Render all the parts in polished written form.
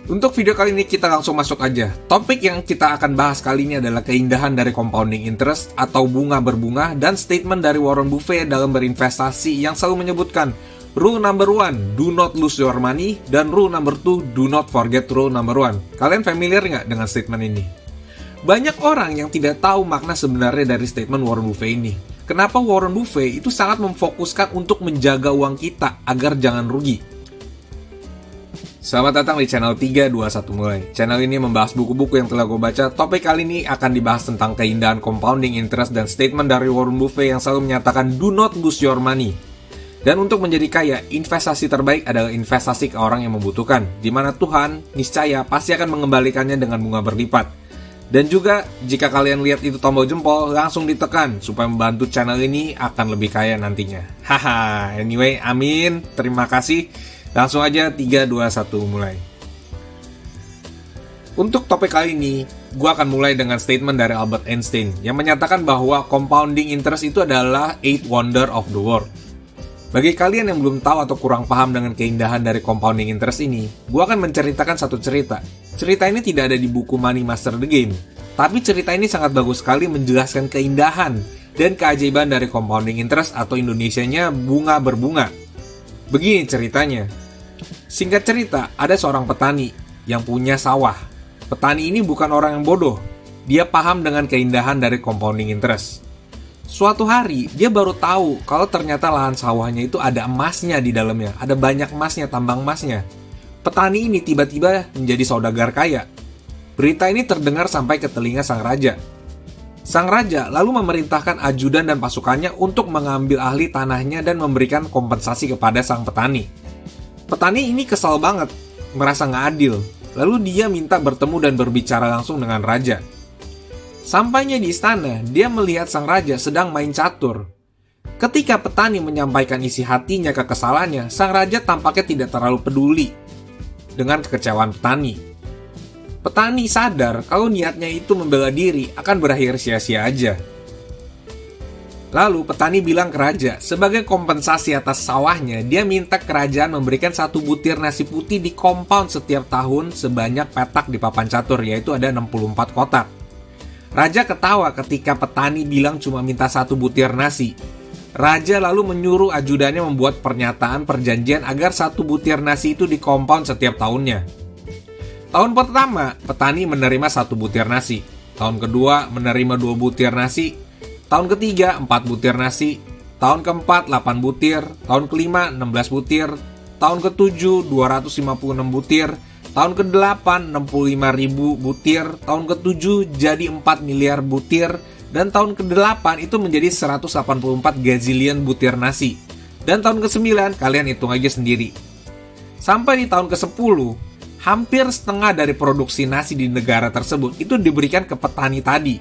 Untuk video kali ini kita langsung masuk aja. Topik yang kita akan bahas kali ini adalah keindahan dari compounding interest atau bunga berbunga dan statement dari Warren Buffett dalam berinvestasi yang selalu menyebutkan rule number 1, do not lose your money, dan rule number 2, do not forget rule number 1. Kalian familiar nggak dengan statement ini? Banyak orang yang tidak tahu makna sebenarnya dari statement Warren Buffett ini. Kenapa Warren Buffett itu sangat memfokuskan untuk menjaga uang kita agar jangan rugi? Selamat datang di channel 321 Mulai. Channel ini membahas buku-buku yang telah gue baca. Topik kali ini akan dibahas tentang keindahan compounding interest dan statement dari Warren Buffett yang selalu menyatakan do not lose your money. Dan untuk menjadi kaya, investasi terbaik adalah investasi ke orang yang membutuhkan, di mana Tuhan niscaya pasti akan mengembalikannya dengan bunga berlipat. Dan juga, jika kalian lihat itu tombol jempol, langsung ditekan supaya membantu channel ini akan lebih kaya nantinya. Haha, anyway, amin, terima kasih. Langsung aja 3, 2, 1 mulai. Untuk topik kali ini, gue akan mulai dengan statement dari Albert Einstein yang menyatakan bahwa compounding interest itu adalah 8 wonder of the world. Bagi kalian yang belum tahu atau kurang paham dengan keindahan dari compounding interest ini, gue akan menceritakan satu cerita. Cerita ini tidak ada di buku Money Master the Game, tapi cerita ini sangat bagus sekali menjelaskan keindahan dan keajaiban dari compounding interest atau Indonesianya bunga berbunga. Begini ceritanya. Singkat cerita, ada seorang petani yang punya sawah. Petani ini bukan orang yang bodoh. Dia paham dengan keindahan dari compounding interest. Suatu hari, dia baru tahu kalau ternyata lahan sawahnya itu ada emasnya di dalamnya. Ada banyak emasnya, tambang emasnya. Petani ini tiba-tiba menjadi saudagar kaya. Berita ini terdengar sampai ke telinga sang raja. Sang raja lalu memerintahkan ajudan dan pasukannya untuk mengambil ahli tanahnya dan memberikan kompensasi kepada sang petani. Petani ini kesal banget, merasa nggak adil. Lalu dia minta bertemu dan berbicara langsung dengan raja. Sampainya di istana, dia melihat sang raja sedang main catur. Ketika petani menyampaikan isi hatinya ke kesalahannya, sang raja tampaknya tidak terlalu peduli dengan kekecewaan petani. Petani sadar kalau niatnya itu membela diri akan berakhir sia-sia aja. Lalu petani bilang ke raja, sebagai kompensasi atas sawahnya, dia minta kerajaan memberikan 1 butir nasi putih di compound setiap tahun sebanyak petak di papan catur, yaitu ada 64 kotak. Raja ketawa ketika petani bilang cuma minta 1 butir nasi. Raja lalu menyuruh ajudannya membuat pernyataan perjanjian agar 1 butir nasi itu di compound setiap tahunnya. Tahun pertama, petani menerima 1 butir nasi. Tahun kedua, menerima 2 butir nasi. Tahun ketiga, 4 butir nasi. Tahun keempat, 8 butir. Tahun kelima, 16 butir. Tahun ketujuh, 256 butir. Tahun ke-8, 65.000 butir. Tahun ke-7, jadi 4 miliar butir. Dan tahun ke-8 itu menjadi 184 gazillion butir nasi. Dan tahun ke-9, kalian hitung aja sendiri. Sampai di tahun ke-10, hampir setengah dari produksi nasi di negara tersebut itu diberikan ke petani tadi.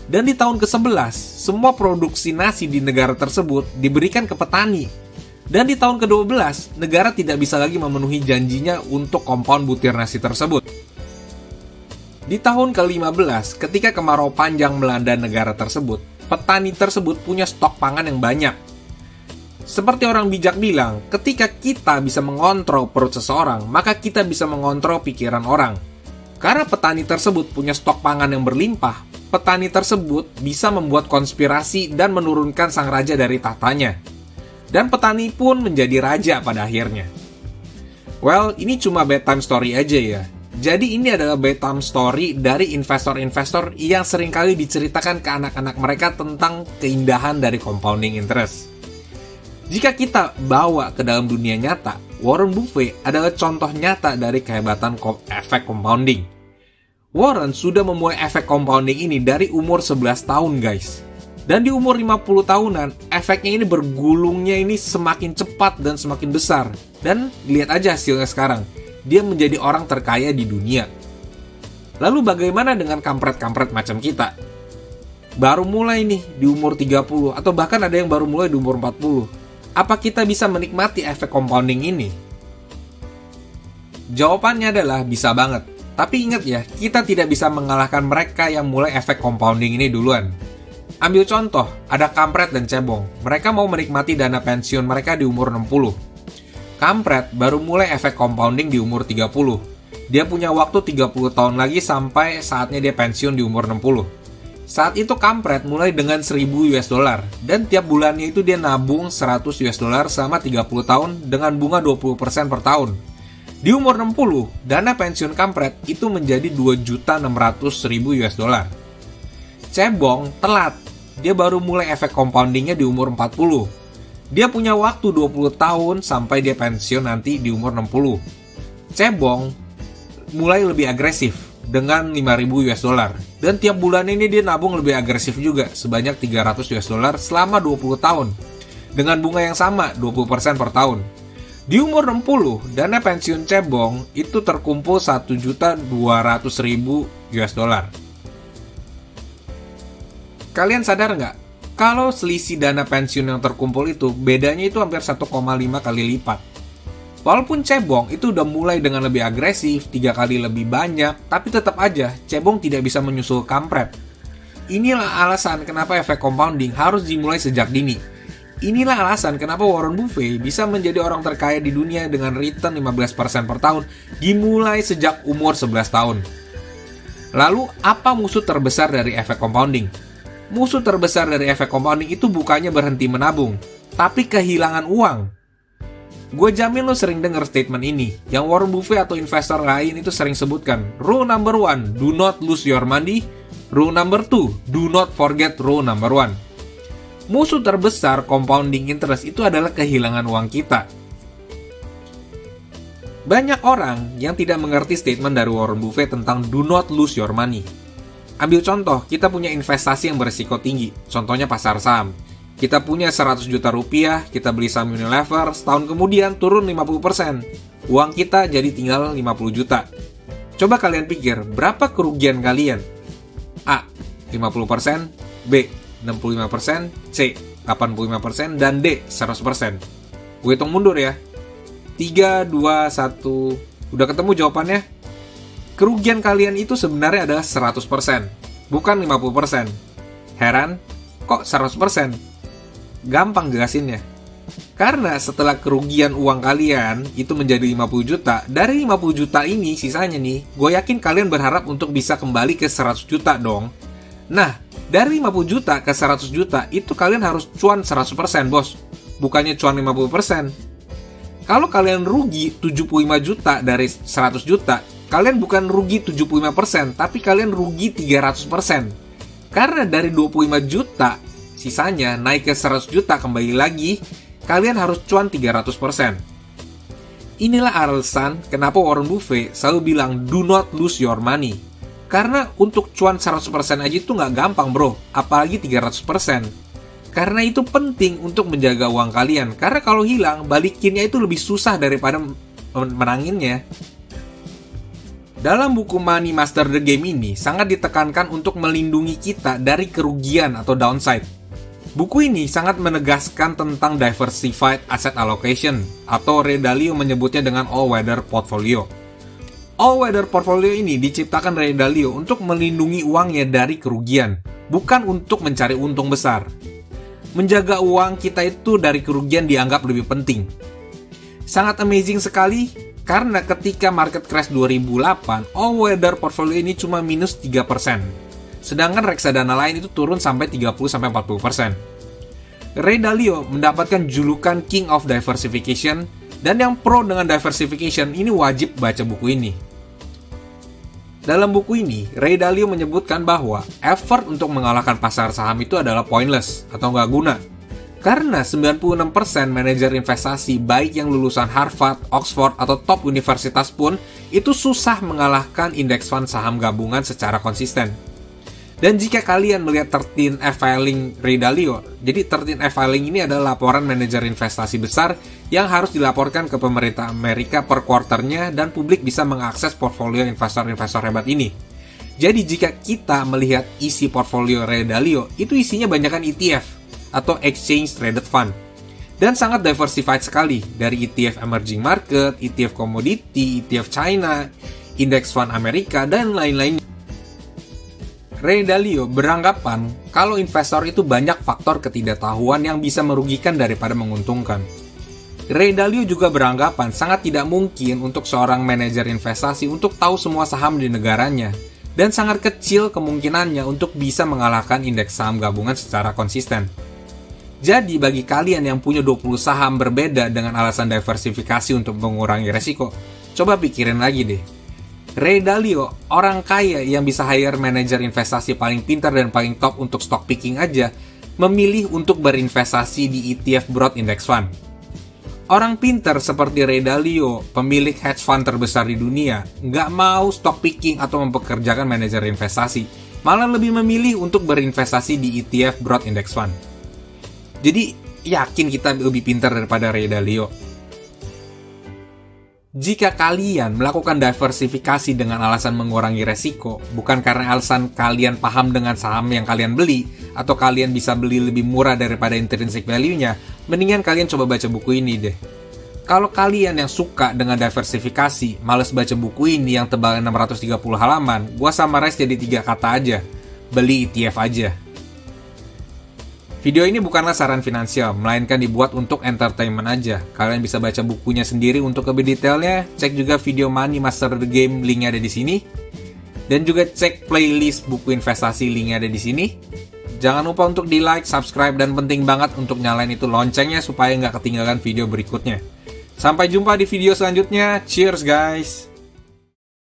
Dan di tahun ke-11, semua produksi nasi di negara tersebut diberikan ke petani. Dan di tahun ke-12, negara tidak bisa lagi memenuhi janjinya untuk compound butir nasi tersebut. Di tahun ke-15, ketika kemarau panjang melanda negara tersebut, petani tersebut punya stok pangan yang banyak. Seperti orang bijak bilang, ketika kita bisa mengontrol perut seseorang, maka kita bisa mengontrol pikiran orang. Karena petani tersebut punya stok pangan yang berlimpah, petani tersebut bisa membuat konspirasi dan menurunkan sang raja dari tahtanya. Dan petani pun menjadi raja pada akhirnya. Well, ini cuma bedtime story aja ya. Jadi ini adalah bedtime story dari investor-investor yang seringkali diceritakan ke anak-anak mereka tentang keindahan dari compounding interest. Jika kita bawa ke dalam dunia nyata, Warren Buffett adalah contoh nyata dari kehebatan efek compounding. Warren sudah memulai efek compounding ini dari umur 11 tahun guys. Dan di umur 50 tahunan, efeknya ini bergulungnya ini semakin cepat dan semakin besar. Dan lihat aja hasilnya sekarang, dia menjadi orang terkaya di dunia. Lalu bagaimana dengan kampret-kampret macam kita? Baru mulai nih di umur 30, atau bahkan ada yang baru mulai di umur 40. Apa kita bisa menikmati efek compounding ini? Jawabannya adalah bisa banget. Tapi ingat ya, kita tidak bisa mengalahkan mereka yang mulai efek compounding ini duluan. Ambil contoh, ada kampret dan cebong. Mereka mau menikmati dana pensiun mereka di umur 60. Kampret baru mulai efek compounding di umur 30. Dia punya waktu 30 tahun lagi sampai saatnya dia pensiun di umur 60. Saat itu kampret mulai dengan 1000 US dollar dan tiap bulannya itu dia nabung 100 US dollar selama 30 tahun dengan bunga 20% per tahun. Di umur 60, dana pensiun kampret itu menjadi 2.600.000 US dollar. Cebong telat. Dia baru mulai efek compoundingnya di umur 40. Dia punya waktu 20 tahun sampai dia pensiun nanti di umur 60. Cebong mulai lebih agresif dengan 5.000 US dollar. Dan tiap bulan ini dia nabung lebih agresif juga, sebanyak 300 US dollar selama 20 tahun. Dengan bunga yang sama, 20% per tahun. Di umur 60, dana pensiun cebong itu terkumpul 1.200.000 US dollar. Kalian sadar nggak? Kalau selisih dana pensiun yang terkumpul itu, bedanya itu hampir 1,5 kali lipat. Walaupun cebong itu udah mulai dengan lebih agresif, 3 kali lebih banyak, tapi tetap aja cebong tidak bisa menyusul kampret. Inilah alasan kenapa efek compounding harus dimulai sejak dini. Inilah alasan kenapa Warren Buffett bisa menjadi orang terkaya di dunia dengan return 15% per tahun dimulai sejak umur 11 tahun. Lalu, apa musuh terbesar dari efek compounding? Musuh terbesar dari efek compounding itu bukannya berhenti menabung, tapi kehilangan uang. Gue jamin lo sering denger statement ini, yang Warren Buffett atau investor lain itu sering sebutkan. Rule number 1, do not lose your money. Rule number 2, do not forget rule number 1. Musuh terbesar compounding interest itu adalah kehilangan uang kita. Banyak orang yang tidak mengerti statement dari Warren Buffett tentang do not lose your money. Ambil contoh, kita punya investasi yang berisiko tinggi, contohnya pasar saham. Kita punya 100 juta rupiah, kita beli saham Unilever, setahun kemudian turun 50%. Uang kita jadi tinggal 50 juta. Coba kalian pikir, berapa kerugian kalian? A. 50%, B. 65%, C. 85%, dan D. 100%. Gue hitung mundur ya. 3, 2, 1. Udah ketemu jawabannya? Kerugian kalian itu sebenarnya adalah 100%, bukan 50%. Heran? Kok 100%? Gampang jelasinnya. Karena setelah kerugian uang kalian itu menjadi 50 juta, dari 50 juta ini sisanya nih, gue yakin kalian berharap untuk bisa kembali ke 100 juta dong. Nah, dari 50 juta ke 100 juta, itu kalian harus cuan 100% bos, bukannya cuan 50%. Kalau kalian rugi 75 juta dari 100 juta, kalian bukan rugi 75%, tapi kalian rugi 300%. Karena dari 25 juta, sisanya naik ke 100 juta kembali lagi, kalian harus cuan 300%. Inilah alasan kenapa Warren Buffett selalu bilang do not lose your money. Karena untuk cuan 100% aja itu nggak gampang bro, apalagi 300%. Karena itu penting untuk menjaga uang kalian, karena kalau hilang, balikinnya itu lebih susah daripada menanginnya. Dalam buku Money Master the Game ini, sangat ditekankan untuk melindungi kita dari kerugian atau downside. Buku ini sangat menegaskan tentang diversified asset allocation, atau Ray Dalio menyebutnya dengan all-weather portfolio. All-weather portfolio ini diciptakan Ray Dalio untuk melindungi uangnya dari kerugian, bukan untuk mencari untung besar. Menjaga uang kita itu dari kerugian dianggap lebih penting. Sangat amazing sekali, karena ketika market crash 2008, all-weather portfolio ini cuma minus 3%. Sedangkan reksadana lain itu turun sampai 30-40%. Ray Dalio mendapatkan julukan King of Diversification, dan yang pro dengan diversification ini wajib baca buku ini. Dalam buku ini, Ray Dalio menyebutkan bahwa effort untuk mengalahkan pasar saham itu adalah pointless atau nggak guna. Karena 96% manajer investasi baik yang lulusan Harvard, Oxford, atau top universitas pun itu susah mengalahkan indeks fund saham gabungan secara konsisten. Dan jika kalian melihat 13F filing Ray Dalio, jadi 13F filing ini adalah laporan manajer investasi besar yang harus dilaporkan ke pemerintah Amerika per kuarternya dan publik bisa mengakses portfolio investor-investor hebat ini. Jadi jika kita melihat isi portfolio Ray Dalio, itu isinya banyakkan ETF atau Exchange Traded Fund. Dan sangat diversified sekali, dari ETF Emerging Market, ETF Commodity, ETF China, Index Fund Amerika, dan lain-lain. Ray Dalio beranggapan kalau investor itu banyak faktor ketidaktahuan yang bisa merugikan daripada menguntungkan. Ray Dalio juga beranggapan sangat tidak mungkin untuk seorang manajer investasi untuk tahu semua saham di negaranya, dan sangat kecil kemungkinannya untuk bisa mengalahkan indeks saham gabungan secara konsisten. Jadi bagi kalian yang punya 20 saham berbeda dengan alasan diversifikasi untuk mengurangi resiko, coba pikirin lagi deh. Ray Dalio, orang kaya yang bisa hire manajer investasi paling pintar dan paling top untuk stock picking aja, memilih untuk berinvestasi di ETF Broad Index Fund. Orang pintar seperti Ray Dalio, pemilik hedge fund terbesar di dunia, nggak mau stock picking atau mempekerjakan manajer investasi, malah lebih memilih untuk berinvestasi di ETF Broad Index Fund. Jadi, yakin kita lebih pintar daripada Ray Dalio. Jika kalian melakukan diversifikasi dengan alasan mengurangi resiko, bukan karena alasan kalian paham dengan saham yang kalian beli, atau kalian bisa beli lebih murah daripada intrinsic value-nya, mendingan kalian coba baca buku ini deh. Kalau kalian yang suka dengan diversifikasi, males baca buku ini yang tebal 630 halaman, gua summarize jadi 3 kata aja. Beli ETF aja. Video ini bukanlah saran finansial, melainkan dibuat untuk entertainment aja. Kalian bisa baca bukunya sendiri untuk lebih detailnya. Cek juga video Money Master the Game, linknya ada di sini. Dan juga cek playlist buku investasi, linknya ada di sini. Jangan lupa untuk di like, subscribe, dan penting banget untuk nyalain itu loncengnya supaya nggak ketinggalan video berikutnya. Sampai jumpa di video selanjutnya. Cheers guys!